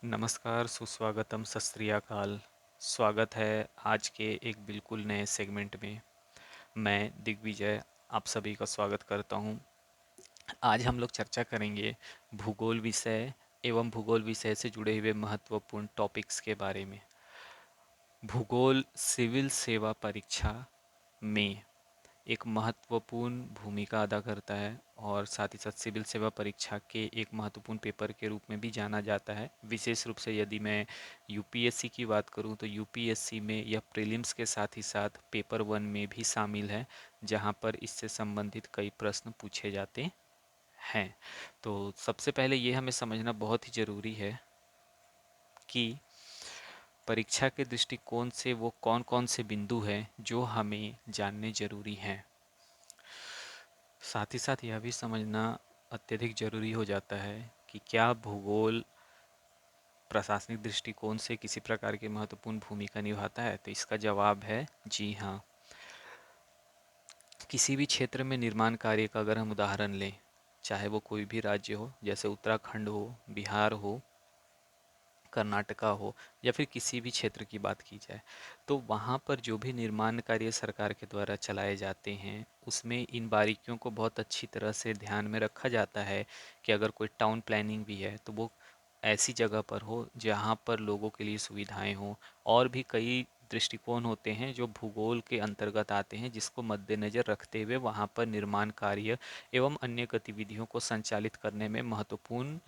नमस्कार, सुस्वागतम, सत श्री अकाल। स्वागत है आज के एक बिल्कुल नए सेगमेंट में। मैं दिग्विजय आप सभी का स्वागत करता हूं। आज हम लोग चर्चा करेंगे भूगोल विषय एवं भूगोल विषय से जुड़े हुए महत्वपूर्ण टॉपिक्स के बारे में। भूगोल सिविल सेवा परीक्षा में एक महत्वपूर्ण भूमिका अदा करता है और साथ ही साथ सिविल सेवा परीक्षा के एक महत्वपूर्ण पेपर के रूप में भी जाना जाता है। विशेष रूप से यदि मैं यूपीएससी की बात करूं तो यूपीएससी में यह प्रीलिम्स के साथ ही साथ पेपर वन में भी शामिल है, जहां पर इससे संबंधित कई प्रश्न पूछे जाते हैं। तो सबसे पहले ये हमें समझना बहुत ही ज़रूरी है कि परीक्षा के दृष्टिकोण से वो कौन कौन से बिंदु हैं जो हमें जानने जरूरी हैं। साथ ही साथ यह भी समझना अत्यधिक ज़रूरी हो जाता है कि क्या भूगोल प्रशासनिक दृष्टिकोण से किसी प्रकार की महत्वपूर्ण भूमिका निभाता है। तो इसका जवाब है जी हाँ। किसी भी क्षेत्र में निर्माण कार्य का अगर हम उदाहरण लें, चाहे वो कोई भी राज्य हो, जैसे उत्तराखंड हो, बिहार हो, कर्नाटका हो, या फिर किसी भी क्षेत्र की बात की जाए, तो वहाँ पर जो भी निर्माण कार्य सरकार के द्वारा चलाए जाते हैं उसमें इन बारीकियों को बहुत अच्छी तरह से ध्यान में रखा जाता है कि अगर कोई टाउन प्लानिंग भी है तो वो ऐसी जगह पर हो जहाँ पर लोगों के लिए सुविधाएं हों। और भी कई दृष्टिकोण होते हैं जो भूगोल के अंतर्गत आते हैं, जिसको मद्देनज़र रखते हुए वहाँ पर निर्माण कार्य एवं अन्य गतिविधियों को संचालित करने में महत्वपूर्ण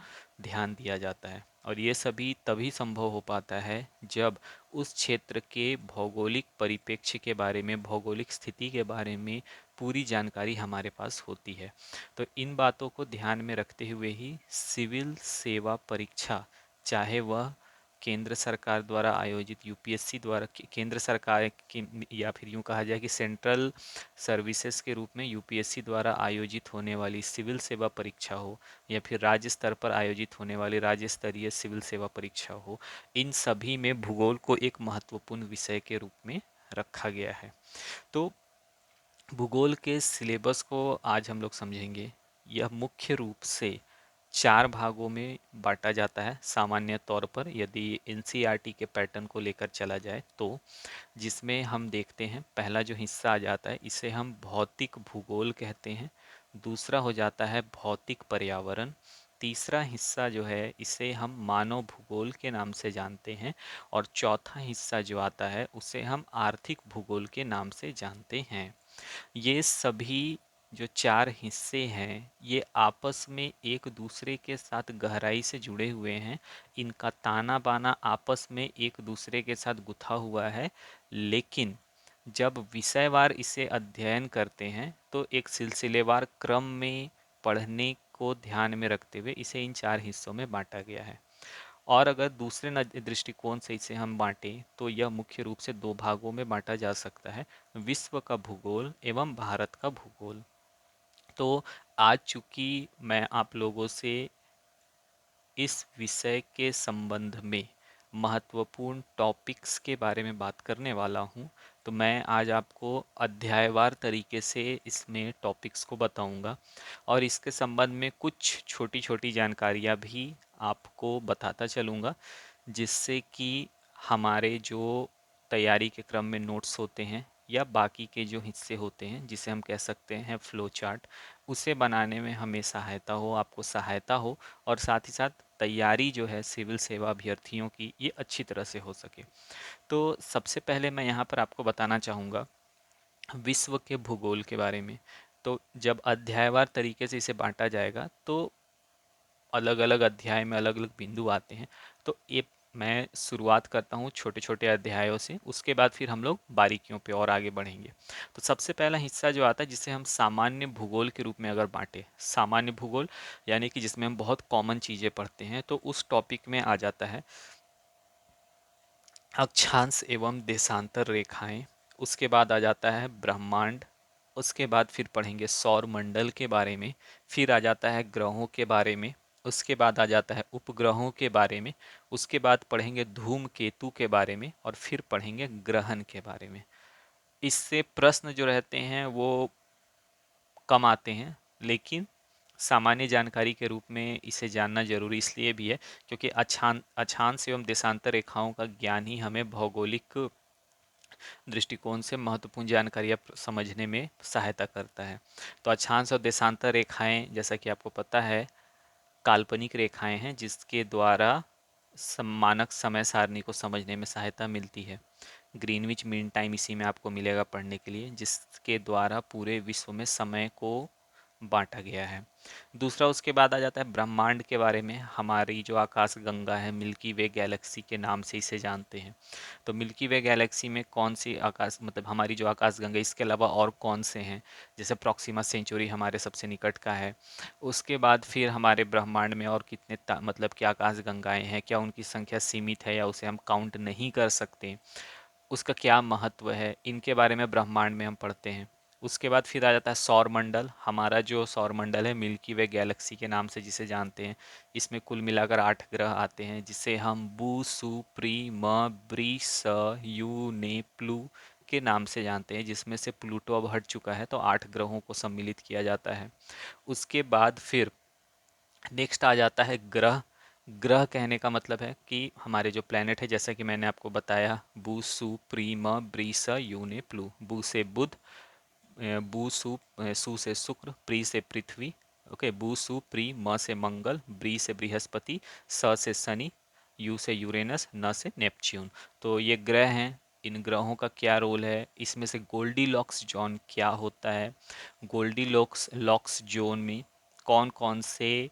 ध्यान दिया जाता है। और ये सभी तभी संभव हो पाता है जब उस क्षेत्र के भौगोलिक परिप्रेक्ष्य के बारे में, भौगोलिक स्थिति के बारे में पूरी जानकारी हमारे पास होती है। तो इन बातों को ध्यान में रखते हुए ही सिविल सेवा परीक्षा, चाहे वह केंद्र सरकार द्वारा आयोजित यूपीएससी द्वारा केंद्र सरकार की, या फिर यूं कहा जाए कि सेंट्रल सर्विसेज के रूप में यूपीएससी द्वारा आयोजित होने वाली सिविल सेवा परीक्षा हो, या फिर राज्य स्तर पर आयोजित होने वाली राज्य स्तरीय सिविल सेवा परीक्षा हो, इन सभी में भूगोल को एक महत्वपूर्ण विषय के रूप में रखा गया है। तो भूगोल के सिलेबस को आज हम लोग समझेंगे। यह मुख्य रूप से 4 भागों में बाँटा जाता है सामान्य तौर पर, यदि एनसीईआरटी के पैटर्न को लेकर चला जाए तो। जिसमें हम देखते हैं पहला जो हिस्सा आ जाता है इसे हम भौतिक भूगोल कहते हैं। दूसरा हो जाता है भौतिक पर्यावरण। तीसरा हिस्सा जो है इसे हम मानव भूगोल के नाम से जानते हैं। और चौथा हिस्सा जो आता है उसे हम आर्थिक भूगोल के नाम से जानते हैं। ये सभी जो 4 हिस्से हैं ये आपस में एक दूसरे के साथ गहराई से जुड़े हुए हैं। इनका ताना बाना आपस में एक दूसरे के साथ गुथा हुआ है, लेकिन जब विषयवार इसे अध्ययन करते हैं तो एक सिलसिलेवार क्रम में पढ़ने को ध्यान में रखते हुए इसे इन 4 हिस्सों में बांटा गया है। और अगर दूसरे दृष्टिकोण से इसे हम बांटें तो यह मुख्य रूप से 2 भागों में बांटा जा सकता है, विश्व का भूगोल एवं भारत का भूगोल। तो आज चूंकि मैं आप लोगों से इस विषय के संबंध में महत्वपूर्ण टॉपिक्स के बारे में बात करने वाला हूं, तो मैं आज आपको अध्यायवार तरीके से इसमें टॉपिक्स को बताऊंगा और इसके संबंध में कुछ छोटी छोटी जानकारियां भी आपको बताता चलूँगा, जिससे कि हमारे जो तैयारी के क्रम में नोट्स होते हैं या बाकी के जो हिस्से होते हैं जिसे हम कह सकते हैं फ्लो चार्ट, उसे बनाने में हमें सहायता हो, आपको सहायता हो, और साथ ही साथ तैयारी जो है सिविल सेवा अभ्यर्थियों की ये अच्छी तरह से हो सके। तो सबसे पहले मैं यहाँ पर आपको बताना चाहूँगा विश्व के भूगोल के बारे में। तो जब अध्यायवार तरीके से इसे बांटा जाएगा तो अलग अलग अध्याय में अलग अलग बिंदु आते हैं। तो ये मैं शुरुआत करता हूँ छोटे छोटे अध्यायों से, उसके बाद फिर हम लोग बारीकियों पे और आगे बढ़ेंगे। तो सबसे पहला हिस्सा जो आता है जिसे हम सामान्य भूगोल के रूप में अगर बांटे, सामान्य भूगोल यानी कि जिसमें हम बहुत कॉमन चीज़ें पढ़ते हैं, तो उस टॉपिक में आ जाता है अक्षांश एवं देशांतर रेखाएं। उसके बाद आ जाता है ब्रह्मांड। उसके बाद फिर पढ़ेंगे सौर मंडल के बारे में। फिर आ जाता है ग्रहों के बारे में। उसके बाद आ जाता है उपग्रहों के बारे में। उसके बाद पढ़ेंगे धूमकेतु के बारे में और फिर पढ़ेंगे ग्रहण के बारे में। इससे प्रश्न जो रहते हैं वो कम आते हैं, लेकिन सामान्य जानकारी के रूप में इसे जानना जरूरी इसलिए भी है क्योंकि अक्षांश एवं देशांतर रेखाओं का ज्ञान ही हमें भौगोलिक दृष्टिकोण से महत्वपूर्ण जानकारियाँ समझने में सहायता करता है। तो अक्षांश और देशांतर रेखाएं, जैसा कि आपको पता है, काल्पनिक रेखाएं हैं जिसके द्वारा मानक समय सारणी को समझने में सहायता मिलती है। ग्रीनविच मीन टाइम इसी में आपको मिलेगा पढ़ने के लिए, जिसके द्वारा पूरे विश्व में समय को बांटा गया है। दूसरा उसके बाद आ जाता है ब्रह्मांड के बारे में। हमारी जो आकाश गंगा है, मिल्की वे गैलेक्सी के नाम से इसे जानते हैं। तो मिल्की वे गैलेक्सी में कौन सी आकाश, मतलब हमारी जो आकाश गंगा, इसके अलावा और कौन से हैं? जैसे प्रॉक्सिमा सेंचुरी हमारे सबसे निकट का है। उसके बाद फिर हमारे ब्रह्मांड में और कितने मतलब कि आकाश गंगाएं हैं, क्या उनकी संख्या सीमित है या उसे हम काउंट नहीं कर सकते, उसका क्या महत्व है, इनके बारे में ब्रह्मांड में हम पढ़ते हैं। उसके बाद फिर आ जाता है सौर मंडल। हमारा जो सौर मंडल है, मिल्की वे गैलेक्सी के नाम से जिसे जानते हैं, इसमें कुल मिलाकर 8 ग्रह आते हैं, जिसे हम बू सु प्री म ब्री स यू ने प्लू के नाम से जानते हैं, जिसमें से प्लूटो अब हट चुका है, तो 8 ग्रहों को सम्मिलित किया जाता है। उसके बाद फिर नेक्स्ट आ जाता है ग्रह। ग्रह कहने का मतलब है कि हमारे जो प्लेनेट है, जैसा कि मैंने आपको बताया, बू सु प्रीम ब्रीस यूने प्लू। बू से बुध, बू सु, सु से शुक्र, प्री से पृथ्वी, ओके, बू सु प्री, म से मंगल, ब्री से बृहस्पति, स से शनि, यू से यूरेनस, न से नेपच्यून। तो ये ग्रह हैं। इन ग्रहों का क्या रोल है, इसमें से गोल्डी लॉक्स जोन क्या होता है, गोल्डी लॉक्स लॉक्स जोन में कौन कौन से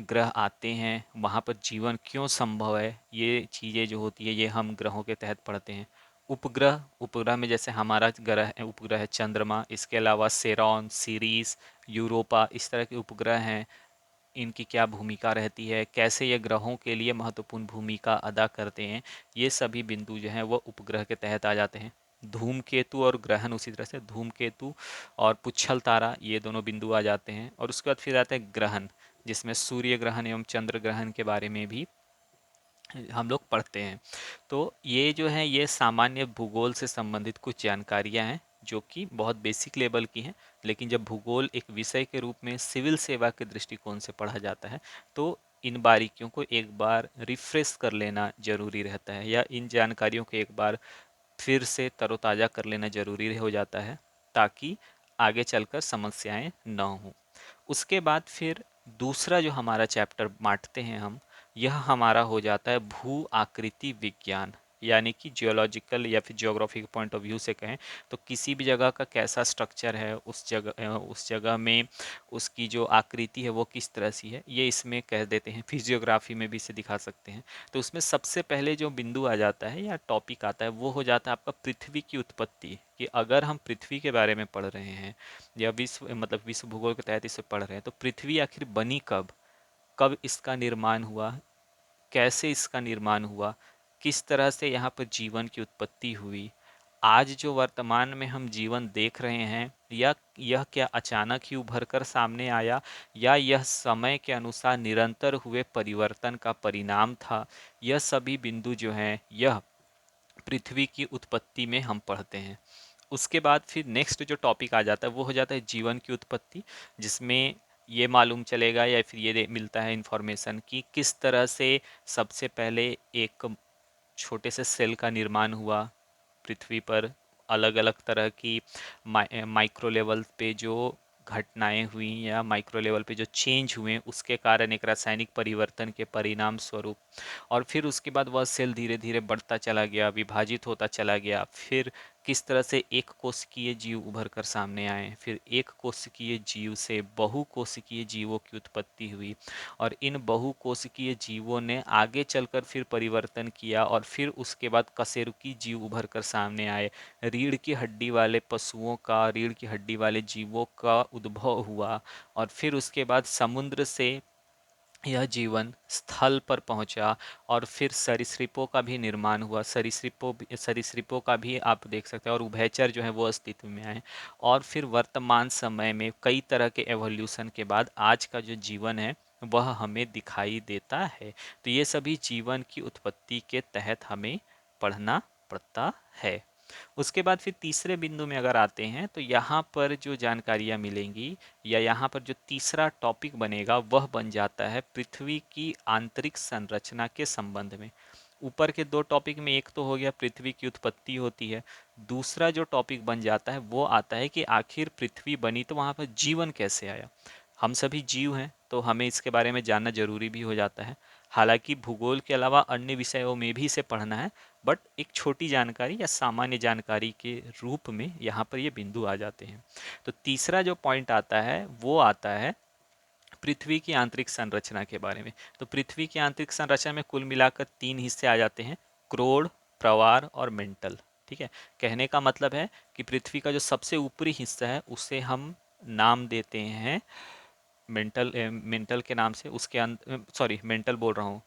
ग्रह आते हैं, वहाँ पर जीवन क्यों संभव है, ये चीज़ें जो होती है ये हम ग्रहों के तहत पढ़ते हैं। उपग्रह, उपग्रह में जैसे हमारा ग्रह है, उपग्रह है चंद्रमा, इसके अलावा सेरॉन, सीरीज, यूरोपा, इस तरह के उपग्रह हैं। इनकी क्या भूमिका रहती है, कैसे ये ग्रहों के लिए महत्वपूर्ण भूमिका अदा करते हैं, ये सभी बिंदु जो हैं वो उपग्रह के तहत आ जाते हैं। धूमकेतु और ग्रहण, उसी तरह से धूमकेतु और पुच्छल तारा, ये दोनों बिंदु आ जाते हैं। और उसके बाद फिर आते हैं ग्रहण, जिसमें सूर्य ग्रहण एवं चंद्र ग्रहण के बारे में भी हम लोग पढ़ते हैं। तो ये जो है ये सामान्य भूगोल से संबंधित कुछ जानकारियां हैं जो कि बहुत बेसिक लेवल की हैं, लेकिन जब भूगोल एक विषय के रूप में सिविल सेवा के दृष्टिकोण से पढ़ा जाता है तो इन बारीकियों को एक बार रिफ्रेश कर लेना जरूरी रहता है, या इन जानकारियों को एक बार फिर से तरोताज़ा कर लेना जरूरी हो जाता है, ताकि आगे चलकर समस्याएं न हों। उसके बाद फिर दूसरा जो हमारा चैप्टर बांटते हैं हम, यह हमारा हो जाता है भू आकृति विज्ञान, यानी कि जियोलॉजिकल या फिर ज्योग्राफी के पॉइंट ऑफ व्यू से कहें तो किसी भी जगह का कैसा स्ट्रक्चर है, उस जगह में उसकी जो आकृति है वो किस तरह से है, ये इसमें कह देते हैं। फिजियोग्राफी में भी इसे दिखा सकते हैं। तो उसमें सबसे पहले जो बिंदु आ जाता है या टॉपिक आता है वो हो जाता है आपका पृथ्वी की उत्पत्ति, कि अगर हम पृथ्वी के बारे में पढ़ रहे हैं या विश्व, मतलब विश्व भूगोल के तहत इसे पढ़ रहे हैं, तो पृथ्वी आखिर बनी कब, कब इसका निर्माण हुआ, कैसे इसका निर्माण हुआ, किस तरह से यहाँ पर जीवन की उत्पत्ति हुई, आज जो वर्तमान में हम जीवन देख रहे हैं या यह क्या अचानक ही उभर कर सामने आया, या यह समय के अनुसार निरंतर हुए परिवर्तन का परिणाम था। यह सभी बिंदु जो हैं यह पृथ्वी की उत्पत्ति में हम पढ़ते हैं। उसके बाद फिर नेक्स्ट जो टॉपिक आ जाता है वो हो जाता है जीवन की उत्पत्ति, जिसमें ये मालूम चलेगा या फिर ये मिलता है इंफॉर्मेशन कि किस तरह से सबसे पहले एक छोटे से सेल का निर्माण हुआ पृथ्वी पर, अलग अलग तरह की माइक्रो लेवल पे जो घटनाएं हुई या माइक्रो लेवल पे जो चेंज हुए उसके कारण एक रासायनिक परिवर्तन के परिणाम स्वरूप, और फिर उसके बाद वह सेल धीरे धीरे बढ़ता चला गया, विभाजित होता चला गया, फिर किस तरह से एक कोशिकीय जीव उभर कर सामने आए, फिर एक कोशिकीय जीव से बहुकोशिकीय जीवों की उत्पत्ति हुई, और इन बहुकोशिकीय जीवों ने आगे चलकर फिर परिवर्तन किया, और फिर उसके बाद कशेरुकी जीव उभर कर सामने आए, रीढ़ की हड्डी वाले पशुओं का, रीढ़ की हड्डी वाले जीवों का उद्भव हुआ, और फिर उसके बाद समुद्र से यह जीवन स्थल पर पहुंचा, और फिर सरीसृपों का भी निर्माण हुआ, सरीसृपों का भी आप देख सकते हैं, और उभयचर जो है वो अस्तित्व में आए, और फिर वर्तमान समय में कई तरह के एवोल्यूशन के बाद आज का जो जीवन है वह हमें दिखाई देता है। तो ये सभी जीवन की उत्पत्ति के तहत हमें पढ़ना पड़ता है। उसके बाद फिर तीसरे बिंदु में अगर आते हैं तो यहाँ पर जो जानकारियाँ मिलेंगी या यहाँ पर जो तीसरा टॉपिक बनेगा वह बन जाता है पृथ्वी की आंतरिक संरचना के संबंध में। ऊपर के दो टॉपिक में एक तो हो गया पृथ्वी की उत्पत्ति होती है, दूसरा जो टॉपिक बन जाता है वो आता है कि आखिर पृथ्वी बनी तो वहाँ पर जीवन कैसे आया। हम सभी जीव हैं तो हमें इसके बारे में जानना जरूरी भी हो जाता है। हालांकि भूगोल के अलावा अन्य विषयों में भी इसे पढ़ना है, बट एक छोटी जानकारी या सामान्य जानकारी के रूप में यहाँ पर ये बिंदु आ जाते हैं। तो तीसरा जो पॉइंट आता है वो आता है पृथ्वी की आंतरिक संरचना के बारे में। तो पृथ्वी की आंतरिक संरचना में कुल मिलाकर तीन हिस्से आ जाते हैं, क्रोड़, प्रवार और मेंटल। ठीक है, कहने का मतलब है कि पृथ्वी का जो सबसे ऊपरी हिस्सा है उसे हम नाम देते हैं मेंटल, मेंटल के नाम से। उसके सॉरी, मेंटल बोल रहा हूँ,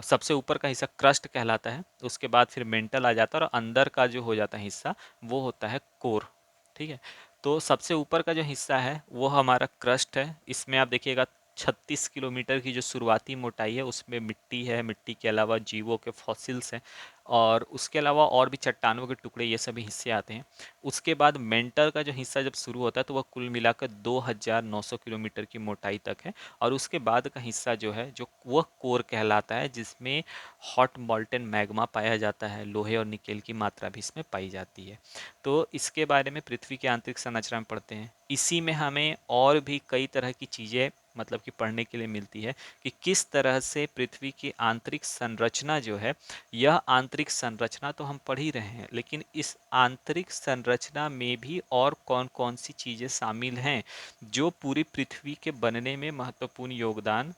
सबसे ऊपर का हिस्सा क्रस्ट कहलाता है, उसके बाद फिर मेंटल आ जाता है और अंदर का जो हो जाता है हिस्सा वो होता है कोर। ठीक है, तो सबसे ऊपर का जो हिस्सा है वो हमारा क्रस्ट है। इसमें आप देखिएगा 36 किलोमीटर की जो शुरुआती मोटाई है उसमें मिट्टी है, मिट्टी के अलावा जीवों के फॉसिल्स हैं और उसके अलावा और भी चट्टानों के टुकड़े, ये सभी हिस्से आते हैं। उसके बाद मेंटल का जो हिस्सा जब शुरू होता है तो वह कुल मिलाकर 2900 किलोमीटर की मोटाई तक है और उसके बाद का हिस्सा जो है जो वह कोर कहलाता है, जिसमें हॉट मॉल्टेन मैग्मा पाया जाता है, लोहे और निकेल की मात्रा भी इसमें पाई जाती है। तो इसके बारे में पृथ्वी की आंतरिक संरचना में पढ़ते हैं। इसी में हमें और भी कई तरह की चीज़ें मतलब कि पढ़ने के लिए मिलती है कि किस तरह से पृथ्वी की आंतरिक संरचना जो है, यह आंतरिक संरचना तो हम पढ़ ही रहे हैं, लेकिन इस आंतरिक संरचना में भी और कौन कौन सी चीज़ें शामिल हैं जो पूरी पृथ्वी के बनने में महत्वपूर्ण योगदान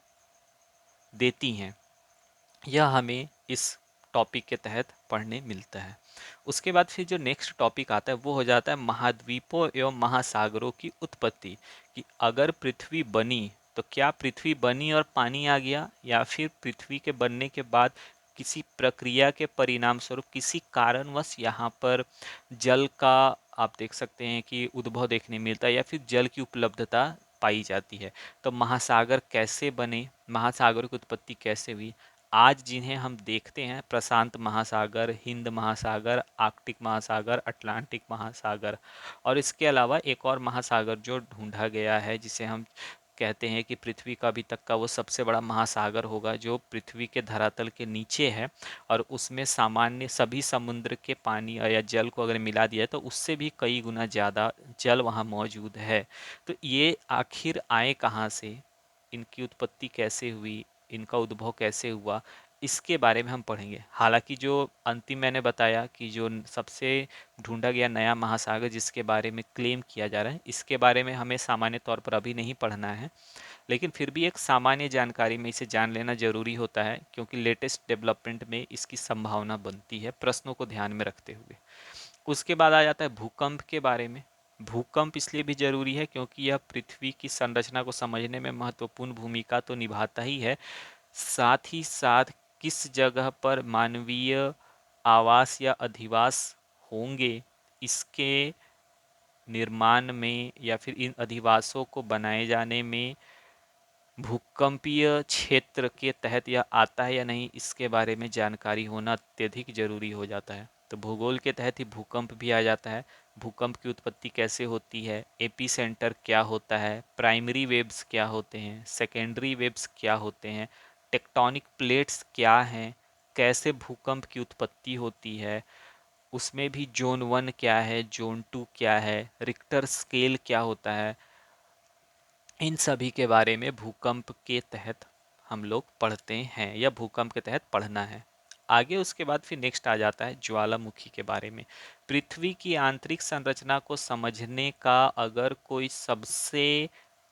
देती हैं, यह हमें इस टॉपिक के तहत पढ़ने मिलता है। उसके बाद फिर जो नेक्स्ट टॉपिक आता है वो हो जाता है महाद्वीपों एवं महासागरों की उत्पत्ति, कि अगर पृथ्वी बनी तो क्या पृथ्वी बनी और पानी आ गया, या फिर पृथ्वी के बनने के बाद किसी प्रक्रिया के परिणाम स्वरूप किसी कारणवश यहाँ पर जल का, आप देख सकते हैं कि उद्भव देखने मिलता है या फिर जल की उपलब्धता पाई जाती है। तो महासागर कैसे बने, महासागरों की उत्पत्ति कैसे हुई, आज जिन्हें हम देखते हैं प्रशांत महासागर, हिंद महासागर, आर्कटिक महासागर, अटलांटिक महासागर, और इसके अलावा एक और महासागर जो ढूंढा गया है जिसे हम कहते हैं कि पृथ्वी का अभी तक का वो सबसे बड़ा महासागर होगा, जो पृथ्वी के धरातल के नीचे है और उसमें सामान्य सभी समुद्र के पानी या जल को अगर मिला दिया तो उससे भी कई गुना ज़्यादा जल वहाँ मौजूद है। तो ये आखिर आए कहाँ से, इनकी उत्पत्ति कैसे हुई, इनका उद्भव कैसे हुआ, इसके बारे में हम पढ़ेंगे। हालांकि जो अंतिम मैंने बताया कि जो सबसे ढूंढा गया नया महासागर जिसके बारे में क्लेम किया जा रहा है, इसके बारे में हमें सामान्य तौर पर अभी नहीं पढ़ना है, लेकिन फिर भी एक सामान्य जानकारी में इसे जान लेना जरूरी होता है क्योंकि लेटेस्ट डेवलपमेंट में इसकी संभावना बनती है प्रश्नों को ध्यान में रखते हुए। उसके बाद आ जाता है भूकंप के बारे में। भूकंप इसलिए भी जरूरी है क्योंकि यह पृथ्वी की संरचना को समझने में महत्वपूर्ण भूमिका तो निभाता ही है, साथ ही साथ किस जगह पर मानवीय आवास या अधिवास होंगे, इसके निर्माण में या फिर इन अधिवासों को बनाए जाने में भूकंपीय क्षेत्र के तहत यह आता है या नहीं, इसके बारे में जानकारी होना अत्यधिक जरूरी हो जाता है। तो भूगोल के तहत ही भूकंप भी आ जाता है। भूकंप की उत्पत्ति कैसे होती है, एपी सेंटर क्या होता है, प्राइमरी वेव्स क्या होते हैं, सेकेंडरी वेव्स क्या होते हैं, टेक्टोनिक प्लेट्स क्या हैं, कैसे भूकंप की उत्पत्ति होती है, उसमें भी जोन 1 क्या है, जोन 2 क्या है, रिक्टर स्केल क्या होता है, इन सभी के बारे में भूकंप के तहत हम लोग पढ़ते हैं या भूकंप के तहत पढ़ना है। आगे उसके बाद फिर नेक्स्ट आ जाता है ज्वालामुखी के बारे में। पृथ्वी की आंतरिक संरचना को समझने का अगर कोई सबसे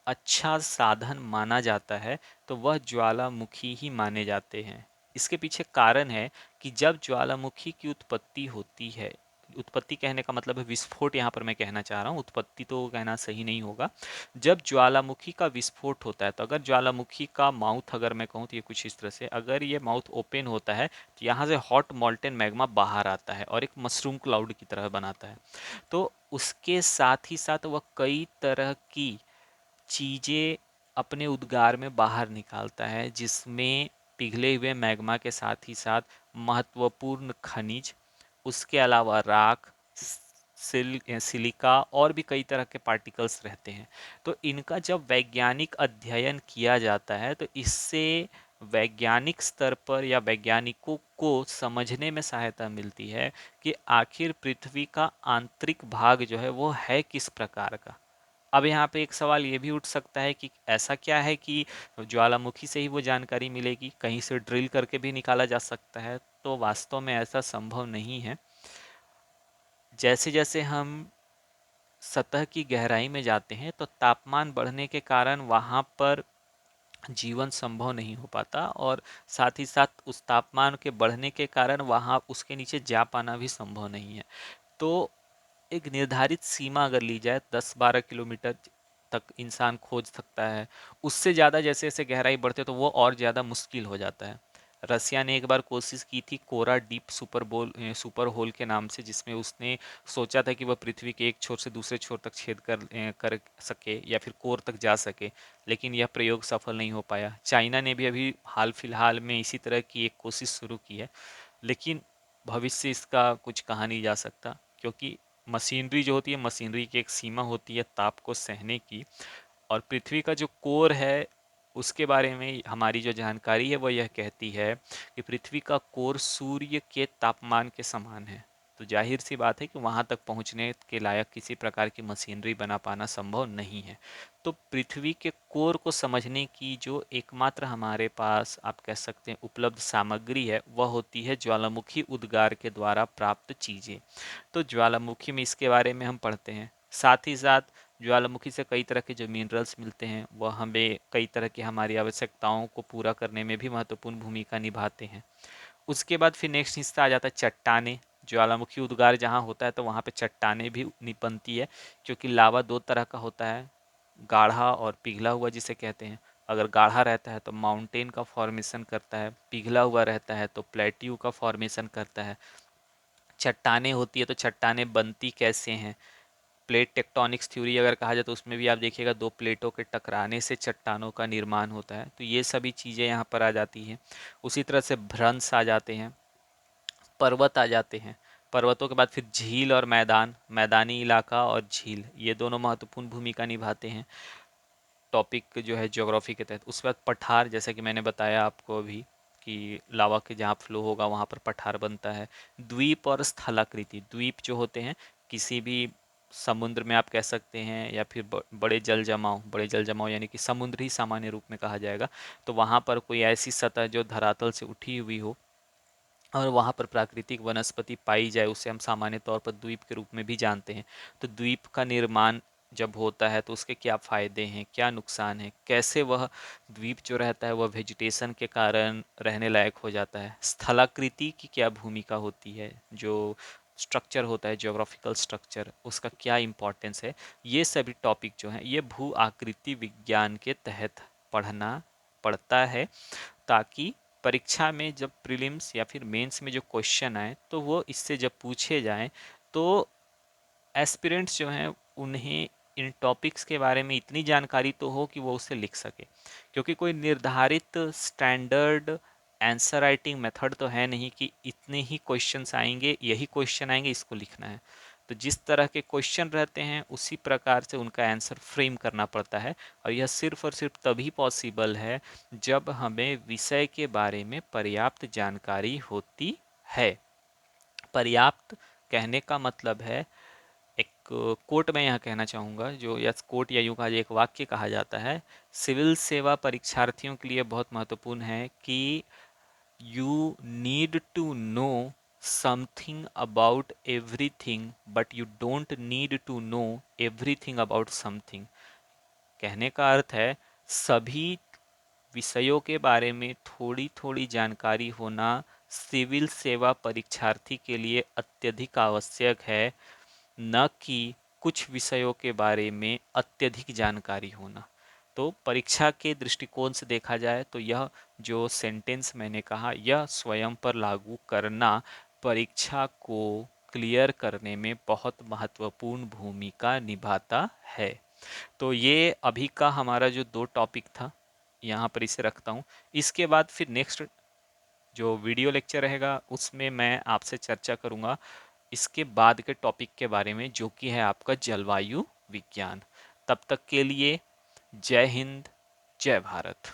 अच्छा साधन माना जाता है तो वह ज्वालामुखी ही माने जाते हैं। इसके पीछे कारण है कि जब ज्वालामुखी की उत्पत्ति होती है, उत्पत्ति कहने का मतलब है विस्फोट, यहाँ पर मैं कहना चाह रहा हूँ, उत्पत्ति तो कहना सही नहीं होगा। जब ज्वालामुखी का विस्फोट होता है तो अगर ज्वालामुखी का माउथ अगर मैं कहूँ तो ये कुछ इस तरह से, अगर ये माउथ ओपन होता है तो यहाँ से हॉट मॉल्टेन मैग्मा बाहर आता है और एक मशरूम क्लाउड की तरह बनाता है। तो उसके साथ ही साथ वह कई तरह की चीज़ें अपने उद्गार में बाहर निकालता है, जिसमें पिघले हुए मैग्मा के साथ ही साथ महत्वपूर्ण खनिज, उसके अलावा राख, सिलिका और भी कई तरह के पार्टिकल्स रहते हैं। तो इनका जब वैज्ञानिक अध्ययन किया जाता है तो इससे वैज्ञानिक स्तर पर या वैज्ञानिकों को समझने में सहायता मिलती है कि आखिर पृथ्वी का आंतरिक भाग जो है वो है किस प्रकार का। अब यहाँ पे एक सवाल ये भी उठ सकता है कि ऐसा क्या है कि ज्वालामुखी से ही वो जानकारी मिलेगी, कहीं से ड्रिल करके भी निकाला जा सकता है? तो वास्तव में ऐसा संभव नहीं है। जैसे जैसे हम सतह की गहराई में जाते हैं तो तापमान बढ़ने के कारण वहाँ पर जीवन संभव नहीं हो पाता, और साथ ही साथ उस तापमान के बढ़ने के कारण वहाँ उसके नीचे जा पाना भी संभव नहीं है। तो एक निर्धारित सीमा अगर ली जाए, 10-12 किलोमीटर तक इंसान खोज सकता है। उससे ज़्यादा जैसे जैसे गहराई बढ़ते तो वो और ज़्यादा मुश्किल हो जाता है। रसिया ने एक बार कोशिश की थी कोरा डीप सुपर होल के नाम से, जिसमें उसने सोचा था कि वह पृथ्वी के एक छोर से दूसरे छोर तक छेद कर सके या फिर कोर तक जा सके, लेकिन यह प्रयोग सफल नहीं हो पाया। चाइना ने भी अभी हाल फिलहाल में इसी तरह की एक कोशिश शुरू की है, लेकिन भविष्य इसका कुछ कहा नहीं जा सकता, क्योंकि मशीनरी जो होती है, मशीनरी की एक सीमा होती है ताप को सहने की। और पृथ्वी का जो कोर है उसके बारे में हमारी जो जानकारी है वो यह कहती है कि पृथ्वी का कोर सूर्य के तापमान के समान है। तो जाहिर सी बात है कि वहां तक पहुंचने के लायक किसी प्रकार की मशीनरी बना पाना संभव नहीं है। तो पृथ्वी के कोर को समझने की जो एकमात्र हमारे पास आप कह सकते हैं उपलब्ध सामग्री है, वह होती है ज्वालामुखी उद्गार के द्वारा प्राप्त चीजें। तो ज्वालामुखी में इसके बारे में हम पढ़ते हैं। साथ ही साथ ज्वालामुखी से कई तरह के जो मिनरल्स मिलते हैं वह हमें कई तरह की हमारी आवश्यकताओं को पूरा करने में भी महत्वपूर्ण भूमिका निभाते हैं। उसके बाद फिर नेक्स्ट हिस्सा आ जाता है चट्टाने। ज्वालामुखी उद्गार जहाँ होता है तो वहाँ पे चट्टाने भी बनती है, क्योंकि लावा दो तरह का होता है, गाढ़ा और पिघला हुआ जिसे कहते हैं। अगर गाढ़ा रहता है तो माउंटेन का फॉर्मेशन करता है, पिघला हुआ रहता है तो प्लेट्यू का फॉर्मेशन करता है। चट्टाने होती है तो चट्टाने बनती कैसे हैं? प्लेट टेक्टोनिक्स थ्योरी अगर कहा जाए तो उसमें भी आप देखिएगा दो प्लेटों के टकराने से चट्टानों का निर्माण होता है। तो ये सभी चीज़ें यहाँ पर आ जाती हैं। उसी तरह से भ्रंश आ जाते हैं, पर्वत आ जाते हैं। पर्वतों के बाद फिर झील और मैदान, मैदानी इलाका और झील, ये दोनों महत्वपूर्ण भूमिका निभाते हैं टॉपिक जो है ज्योग्राफी के तहत। उसके बाद पठार, जैसा कि मैंने बताया आपको अभी कि लावा के जहाँ फ्लो होगा वहाँ पर पठार बनता है। द्वीप और स्थलाकृति, द्वीप जो होते हैं किसी भी समुद्र में आप कह सकते हैं, या फिर बड़े जल जमाव यानी कि समुद्र ही सामान्य रूप में कहा जाएगा। तो वहाँ पर कोई ऐसी सतह जो धरातल से उठी हुई हो और वहाँ पर प्राकृतिक वनस्पति पाई जाए, उसे हम सामान्य तौर पर द्वीप के रूप में भी जानते हैं। तो द्वीप का निर्माण जब होता है तो उसके क्या फायदे हैं, क्या नुकसान है, कैसे वह द्वीप जो रहता है वह वेजिटेशन के कारण रहने लायक हो जाता है, स्थलाकृति की क्या भूमिका होती है, जो स्ट्रक्चर होता है ज्योग्राफिकल स्ट्रक्चर उसका क्या इम्पोर्टेंस है। ये सभी टॉपिक जो हैं ये भू आकृति विज्ञान के तहत पढ़ना पड़ता है, ताकि परीक्षा में जब प्रीलिम्स या फिर मेंस में जो क्वेश्चन आए तो वो इससे जब पूछे जाएं तो एस्पिरेंट्स जो हैं उन्हें इन टॉपिक्स के बारे में इतनी जानकारी तो हो कि वो उसे लिख सके। क्योंकि कोई निर्धारित स्टैंडर्ड आंसर राइटिंग मेथड तो है नहीं कि इतने ही क्वेश्चंस आएंगे, यही क्वेश्चन आएंगे, इसको लिखना है। तो जिस तरह के क्वेश्चन रहते हैं उसी प्रकार से उनका आंसर फ्रेम करना पड़ता है, और यह सिर्फ और सिर्फ तभी पॉसिबल है जब हमें विषय के बारे में पर्याप्त जानकारी होती है। पर्याप्त कहने का मतलब है, एक कोट मैं यहाँ कहना चाहूँगा, जो या कोट या यूँ कहा जाए एक वाक्य कहा जाता है, सिविल सेवा परीक्षार्थियों के लिए बहुत महत्वपूर्ण है कि you need to know something about everything but you don't need to know everything about something. कहने का अर्थ है सभी विषयों के बारे में थोड़ी थोड़ी जानकारी होना सिविल सेवा परीक्षार्थी के लिए अत्यधिक आवश्यक है, न कि कुछ विषयों के बारे में अत्यधिक जानकारी होना। तो परीक्षा के दृष्टिकोण से देखा जाए तो यह जो सेंटेंस मैंने कहा यह स्वयं पर लागू करना परीक्षा को क्लियर करने में बहुत महत्वपूर्ण भूमिका निभाता है। तो ये अभी का हमारा जो दो टॉपिक था यहाँ पर इसे रखता हूँ। इसके बाद फिर नेक्स्ट जो वीडियो लेक्चर रहेगा उसमें मैं आपसे चर्चा करूँगा इसके बाद के टॉपिक के बारे में, जो कि है आपका जलवायु विज्ञान। तब तक के लिए जय हिंद, जय भारत।